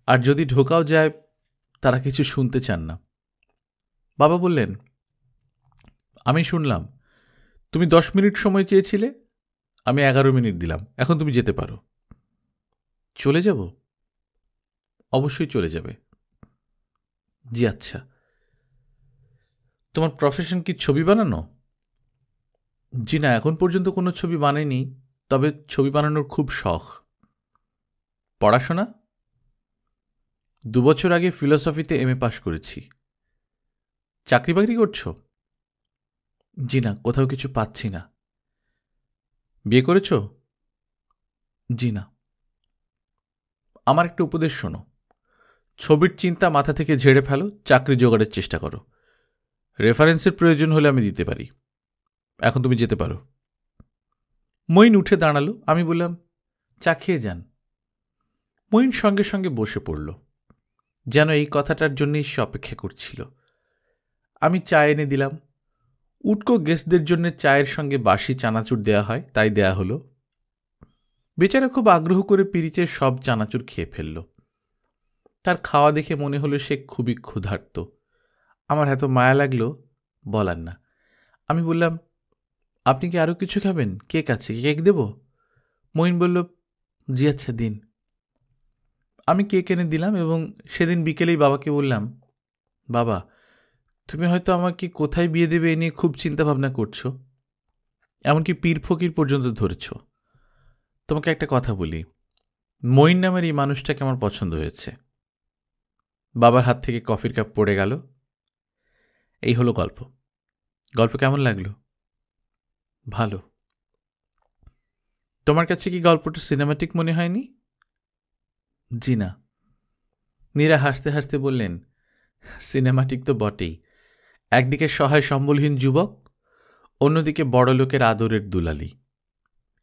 আর যদি ঢোকাও যায় তারা কিছু শুনতে চান না। বাবা বললেন, আমি শুনলাম তুমি 10 মিনিট সময় চেয়েছিলে, আমি 11 মিনিট দিলাম, এখন তুমি যেতে পারো। চলে যাব? অবশ্যই চলে যাবে। জি আচ্ছা। তোমার প্রফেশন কি ছবি বানানো? জি না, এখন পর্যন্ত কোনো ছবি বানাইনি, তবে ছবি বানানোর খুব শখ। পড়াশোনা? 2 বছর আগে ফিলসফিতে MA পাশ করেছি। চাকরি বাকরি করছো? জি না, কোথাও কিছু পাচ্ছি না। বিয়ে করেছো? জি না। আমার একটা উপদেশ শোনো, ছবির চিন্তা মাথা থেকে ঝেড়ে ফেলো, চাকরি জোগাড়ের চেষ্টা করো। রেফারেন্সের প্রয়োজন হলে আমি দিতে পারি। এখন তুমি যেতে পারো। মঈন উঠে দাঁড়ালো। আমি বললাম, চা খেয়ে যান। মঈন সঙ্গে সঙ্গে বসে পড়ল, যেন এই কথাটার জন্যই সে অপেক্ষা করছিল। আমি চা এনে দিলাম। উটকো গেস্টদের জন্য চায়ের সঙ্গে বাসি চানাচুর দেয়া হয়, তাই দেয়া হলো। বেচারা খুব আগ্রহ করে পিরিচের সব চানাচুর খেয়ে ফেলল। তার খাওয়া দেখে মনে হলো সে খুবই ক্ষুধার্ত। আমার এত মায়া লাগলো, বলার না। আমি বললাম, আপনি কি আরও কিছু খাবেন? কেক আছে, কেক দেব? মঈন বলল, জি আচ্ছা দিন। আমি কেক এনে দিলাম এবং সেদিন বিকেলেই বাবাকে বললাম, বাবা, তুমি হয়তো আমাকে কোথায় বিয়ে দেবে এ নিয়ে খুব চিন্তাভাবনা করছো, এমনকি পীর ফকির পর্যন্ত ধরেছ। তোমাকে একটা কথা বলি, মঈন নামের এই মানুষটাকে আমার পছন্দ হয়েছে। বাবার হাত থেকে কফির কাপ পড়ে গেল। এই হলো গল্প। গল্প কেমন লাগলো? ভালো। তোমার কাছে কি গল্পটা সিনেমাটিক মনে হয়নি? জি না। মীরা হাসতে হাসতে বললেন, সিনেমাটিক তো বটেই। একদিকে সহায় সম্বলহীন যুবক, অন্যদিকে বড়লোকের আদরের দুলালি।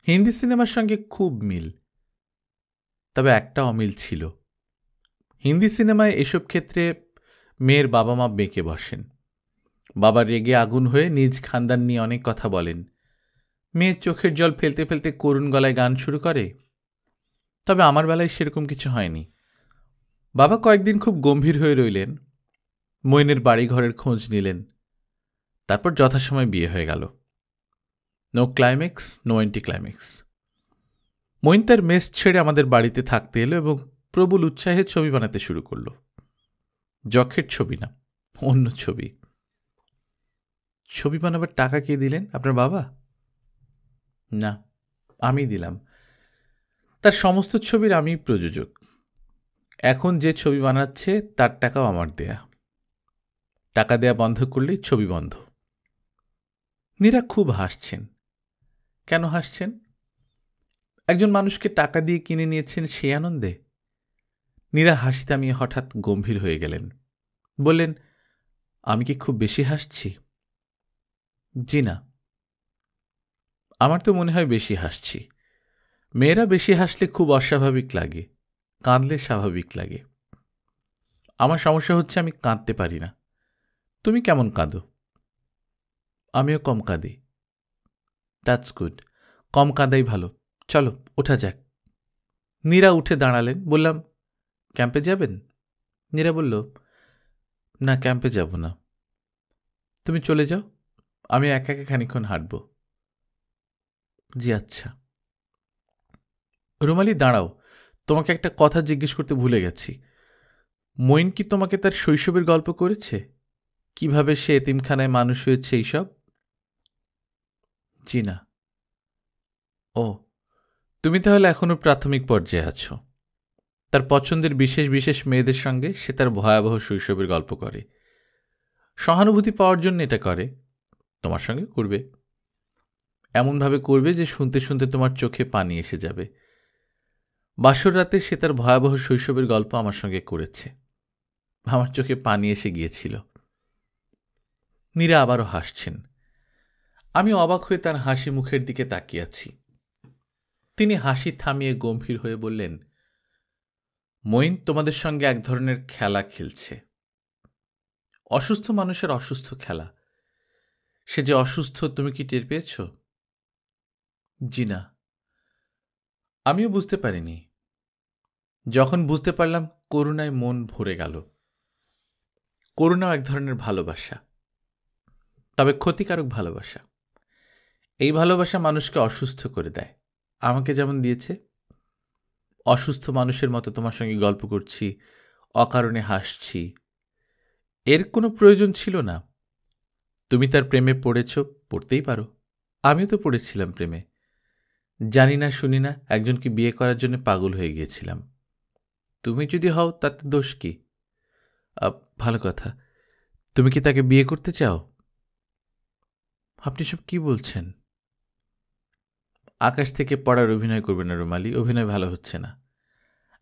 হিন্দি সিনেমার সঙ্গে খুব মিল। তবে একটা অমিল ছিল। হিন্দি সিনেমায় এসব ক্ষেত্রে মেয়ের বাবা মা বেঁকে বসেন। বাবা রেগে আগুন হয়ে নিজ খানদান নিয়ে অনেক কথা বলেন। মেয়ের চোখের জল ফেলতে ফেলতে করুণ গলায় গান শুরু করে। তবে আমার বেলায় সেরকম কিছু হয়নি। বাবা কয়েকদিন খুব গম্ভীর হয়ে রইলেন, মঈনের বাড়িঘরের খোঁজ নিলেন। তারপর যথাসময় বিয়ে হয়ে গেল। No climax, no anticlimax. Moin তার মেস ছেড়ে আমাদের বাড়িতে থাকতে এলো এবং প্রবল উৎসাহে ছবি বানাতে শুরু করল। যক্ষের ছবি না, অন্য ছবি। ছবি বানাবার টাকা কে দিলেন? আপনার বাবা? না, আমি দিলাম। তার সমস্ত ছবির আমি প্রযোজক। এখন যে ছবি বানাচ্ছে তার টাকাও আমার দেয়া। টাকা দেয়া বন্ধ করলেই ছবি বন্ধ। নীরা খুব হাসছেন। কেন হাসছেন? একজন মানুষকে টাকা দিয়ে কিনে নিয়েছেন সেই আনন্দে? নীরা হাসি থামিয়ে হঠাৎ গম্ভীর হয়ে গেলেন। বললেন, আমি কি খুব বেশি হাসছি? জি না। আমার তো মনে হয় বেশি হাসছি। মেয়েরা বেশি হাসলে খুব অস্বাভাবিক লাগে, কাঁদলে স্বাভাবিক লাগে। আমার সমস্যা হচ্ছে আমি কাঁদতে পারি না। তুমি কেমন কাঁদো? আমিও কম কাঁদি। That's good. কম কাঁদাই ভালো। চলো ওঠা যাক। নীরা উঠে দাঁড়ালেন। বললাম, ক্যাম্পে যাবেন? নীরা বলল, না, ক্যাম্পে যাব না। তুমি চলে যাও, আমি একা একা খানিক্ষণ হাঁটব। জি আচ্ছা। রুমালি, দাঁড়াও, তোমাকে একটা কথা জিজ্ঞেস করতে ভুলে গেছি। মঈন কি তোমাকে তার শৈশবের গল্প করেছে? কিভাবে সে এতিমখানায় মানুষ হয়েছে এইসব? জি না। ও, তুমি তাহলে এখনো প্রাথমিক পর্যায়ে আছো। তার পছন্দের বিশেষ বিশেষ মেয়েদের সঙ্গে সে তার ভয়াবহ শৈশবের গল্প করে। সহানুভূতি পাওয়ার জন্য এটা করে। তোমার সঙ্গে করবে, এমনভাবে করবে যে শুনতে শুনতে তোমার চোখে পানি এসে যাবে। বাসর রাতে সে তার ভয়াবহ শৈশবের গল্প আমার সঙ্গে করেছে। আমার চোখে পানি এসে গিয়েছিল। নীরা আবারও হাসছেন। আমি অবাক হয়ে তার হাসি মুখের দিকে তাকিয়ে আছি। তিনি হাসি থামিয়ে গম্ভীর হয়ে বললেন, মঈন তোমাদের সঙ্গে এক ধরনের খেলা খেলছে। অসুস্থ মানুষের অসুস্থ খেলা। সে যে অসুস্থ তুমি কি টের পেয়েছ? জি না। আমিও বুঝতে পারিনি। যখন বুঝতে পারলাম, করুণায় মন ভরে গেল। করুণাও এক ধরনের ভালোবাসা, তবে ক্ষতিকারক ভালোবাসা। এই ভালোবাসা মানুষকে অসুস্থ করে দেয়, আমাকে যেমন দিয়েছে। অসুস্থ মানুষের মতো তোমার সঙ্গে গল্প করছি, অকারণে হাসছি, এর কোনো প্রয়োজন ছিল না। তুমি তার প্রেমে পড়েছ, পড়তেই পারো। আমিও তো পড়েছিলাম প্রেমে। জানি না শুনি না একজনকে বিয়ে করার জন্য পাগল হয়ে গিয়েছিলাম। তুমি যদি হও তাতে দোষ কি? ভালো কথা। তুমি কি তাকে বিয়ে করতে চাও? আপনি সব কি বলছেন? আকাশ থেকে পড়ার অভিনয় করবে না রুমালি, অভিনয় ভালো হচ্ছে না।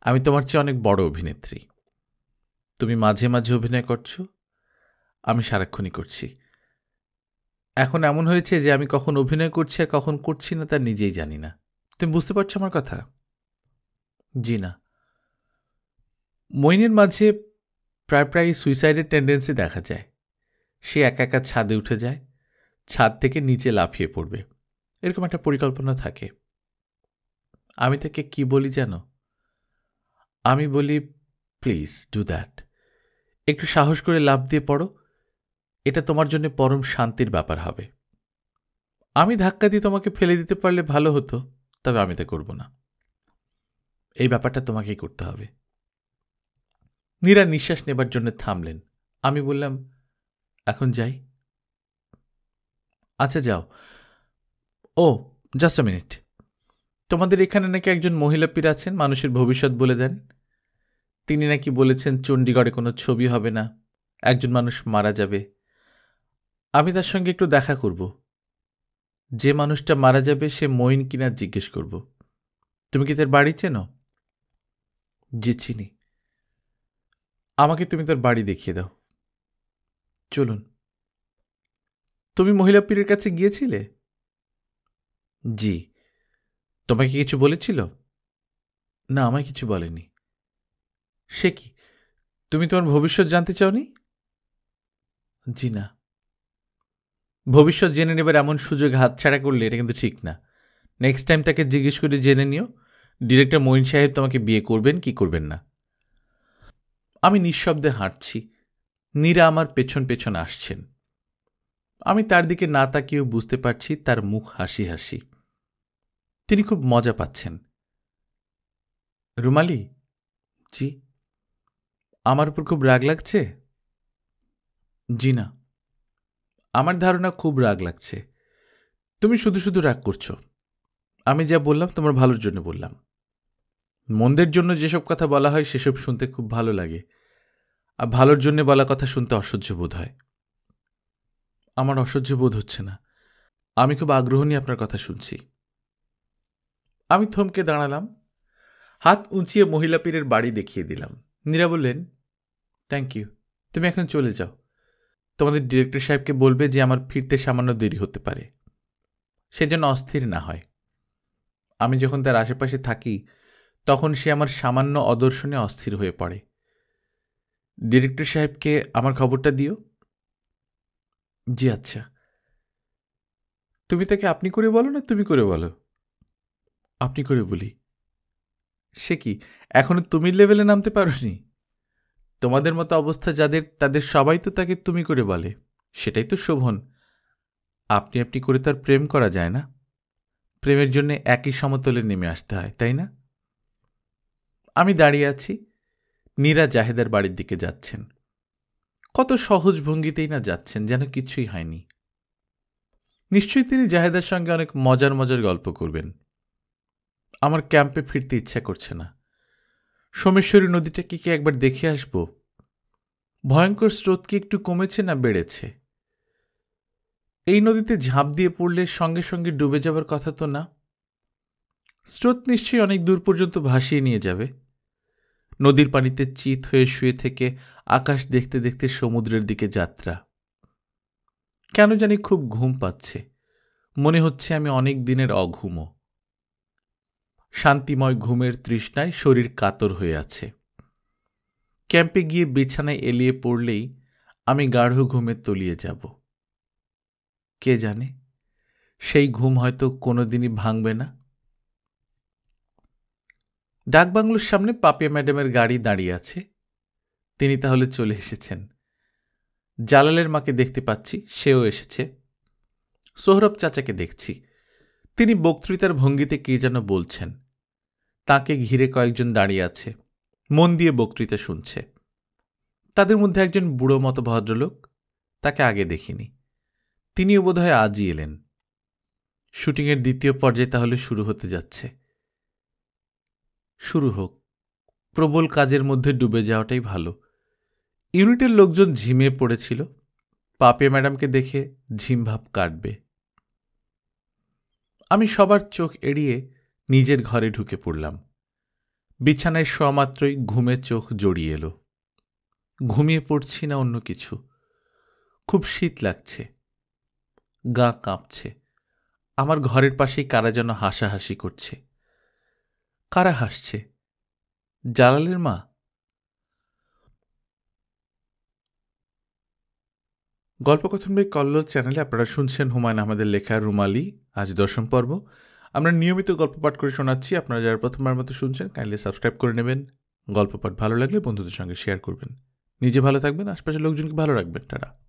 আমি তোমার চেয়ে অনেক বড় অভিনেত্রী। তুমি মাঝে মাঝে অভিনয় করছো, আমি সারাক্ষণই করছি। এখন এমন হয়েছে যে আমি কখন অভিনয় করছি আর কখন করছি না তা নিজেই জানি না। তুমি বুঝতে পারছো আমার কথা? জি না। মইনের মাঝে প্রায় সুইসাইডের টেন্ডেন্সি দেখা যায়। সে একা একা ছাদে উঠে যায়, ছাদ থেকে নিচে লাফিয়ে পড়বে, এরকম একটা পরিকল্পনা থাকে। আমি তাকে কি বলি জানো? আমি বলি, প্লিজ ডু দ্যাট, একটু সাহস করে লাফ দিয়ে পড়ো, এটা তোমার জন্য পরম শান্তির ব্যাপার হবে। আমি ধাক্কা দিয়ে তোমাকে ফেলে দিতে পারলে ভালো হতো, তবে আমি তা করব না। এই ব্যাপারটা তোমাকেই করতে হবে। নীরা নিঃশ্বাস নেবার জন্য থামলেন। আমি বললাম, এখন যাই? আচ্ছা যাও। ও, জাস্ট আ মিনিট। তোমাদের এখানে নাকি একজন মহিলা পীর আছেন, মানুষের ভবিষ্যৎ বলে দেন। তিনি নাকি বলেছেন চণ্ডীগড়ে কোনো ছবি হবে না, একজন মানুষ মারা যাবে। আমি তার সঙ্গে একটু দেখা করব। যে মানুষটা মারা যাবে সে মইন কিনা জিজ্ঞেস করব। তুমি কি তার বাড়ি চেনো? জি চিনি। আমাকে তুমি তার বাড়ি দেখিয়ে দাও। চলুন। তুমি মহিলা পীরের কাছে গিয়েছিলে? জি। তোমাকে কিছু বলেছিল? না, আমায় কিছু বলেনি। সে কি, তুমি তোমার ভবিষ্যৎ জানতে চাওনি? জি না। ভবিষ্যৎ জেনে নেবার এমন সুযোগ হাতছাড়া করলে এটা কিন্তু ঠিক না। নেক্সট টাইম তাকে জিজ্ঞেস করে জেনে নিও ডিরেক্টর মঈন সাহেব তোমাকে বিয়ে করবেন কি করবেন না। আমি নিঃশব্দে হাঁটছি। নীরা আমার পেছন পেছন আসছেন। আমি তার দিকে না তাকিয়েও বুঝতে পারছি তার মুখ হাসি হাসি। তিনি খুব মজা পাচ্ছেন। রুমালি, জি। আমার উপর খুব রাগ লাগছে? জি না। আমার ধারণা খুব রাগ লাগছে। তুমি শুধু শুধু রাগ করছো। আমি যা বললাম তোমার ভালোর জন্য বললাম। মন্দের জন্য যেসব কথা বলা হয় সেসব শুনতে খুব ভালো লাগে, আর ভালোর জন্য বলা কথা শুনতে অসহ্য বোধ হয়। আমার অসহ্য বোধ হচ্ছে না। আমি খুব আগ্রহ নিয়ে আপনার কথা শুনছি। আমি থমকে দাঁড়ালাম, হাত উঁচিয়ে মহিলা পীরের বাড়ি দেখিয়ে দিলাম। নীরা বললেন, থ্যাংক ইউ, তুমি এখন চলে যাও। তোমাদের ডিরেক্টর সাহেবকে বলবে যে আমার ফিরতে সামান্য দেরি হতে পারে, সে যেন অস্থির না হয়। আমি যখন তার আশেপাশে থাকি তখন সে আমার সামান্য অদর্শনে অস্থির হয়ে পড়ে। ডিরেক্টর সাহেবকে আমার খবরটা দিও। জি আচ্ছা। তুমি তাকে আপনি করে বলো না তুমি করে বলো? আপনি করে বলি। সে কি, এখনো তুমির লেভেলে নামতে পারোনি? তোমাদের মতো অবস্থা যাদের, তাদের সবাই তো তাকে তুমি করে বলে, সেটাই তো শোভন। আপনি আপনি করে তার প্রেম করা যায় না। প্রেমের জন্য একই সমতলে নেমে আসতে হয়, তাই না? আমি দাঁড়িয়ে আছি। নীরা জাহেদার বাড়ির দিকে যাচ্ছেন। কত সহজ ভঙ্গিতেই না যাচ্ছেন, যেন কিছুই হয়নি। নিশ্চয়ই তিনি জাহেদার সঙ্গে অনেক মজার মজার গল্প করবেন। আমার ক্যাম্পে ফিরতে ইচ্ছা করছে না। সোমেশ্বরী নদীটাকে কি একবার দেখে আসব? ভয়ঙ্কর স্রোত কি একটু কমেছে না বেড়েছে? এই নদীতে ঝাঁপ দিয়ে পড়লে সঙ্গে সঙ্গে ডুবে যাবার কথা তো না। স্রোত নিশ্চয়ই অনেক দূর পর্যন্ত ভাসিয়ে নিয়ে যাবে। নদীর পানিতে চিত হয়ে শুয়ে থেকে আকাশ দেখতে দেখতে সমুদ্রের দিকে যাত্রা। কেন জানি খুব ঘুম পাচ্ছে। মনে হচ্ছে আমি অনেক দিনের অঘুমো। শান্তিময় ঘুমের তৃষ্ণায় শরীর কাতর হয়ে আছে। ক্যাম্পে গিয়ে বিছানায় এলিয়ে পড়লেই আমি গাঢ় ঘুমে তলিয়ে যাব। কে জানে, সেই ঘুম হয়তো কোনোদিনই ভাঙবে না। ডাকবাংলোর সামনে পাপিয়া ম্যাডামের গাড়ি দাঁড়িয়ে আছে। তিনি তাহলে চলে এসেছেন। জালালের মাকে দেখতে পাচ্ছি, সেও এসেছে। সোহরব চাচাকে দেখছি, তিনি বক্তৃতার ভঙ্গিতে কে যেন বলছেন। তাকে ঘিরে কয়েকজন দাঁড়িয়ে আছে, মন দিয়ে বক্তৃতা শুনছে। তাদের মধ্যে একজন বুড়ো মতো ভদ্রলোক, তাকে আগে দেখিনি। তিনিও বোধহয় আজই এলেন। শুটিংয়ের দ্বিতীয় পর্যায়ে তাহলে শুরু হতে যাচ্ছে। শুরু হোক। প্রবল কাজের মধ্যে ডুবে যাওয়াটাই ভালো। ইউনিটের লোকজন ঝিমিয়ে পড়েছিল। পাপিয়া ম্যাডামকে দেখে ঝিমভাব কাটবে। আমি সবার চোখ এড়িয়ে নিজের ঘরে ঢুকে পড়লাম। বিছানায় শোয়া মাত্রই ঘুমের চোখ জড়িয়ে এলো। ঘুমিয়ে পড়ছি না অন্য কিছু, খুব শীত লাগছে, গা কাঁপছে। আমার ঘরের পাশেই কারা যেন হাসাহাসি করছে। কারা হাসছে? জালালের মা? গল্পকথন বাই কল্লোল চ্যানেলে আপনারা শুনছেন হুমায়ুন আহমেদের লেখা রুমালি, আজ 10ম পর্ব। আমরা নিয়মিত গল্প পাঠ করে শোনাচ্ছি। আপনারা যারা প্রথমবার মতো শুনছেন কাইন্ডলি সাবস্ক্রাইব করে নেবেন। গল্প পাঠ ভালো লাগলে বন্ধুদের সঙ্গে শেয়ার করবেন। নিজে ভালো থাকবেন, আশপাশের লোকজনকে ভালো রাখবেন। টাটা।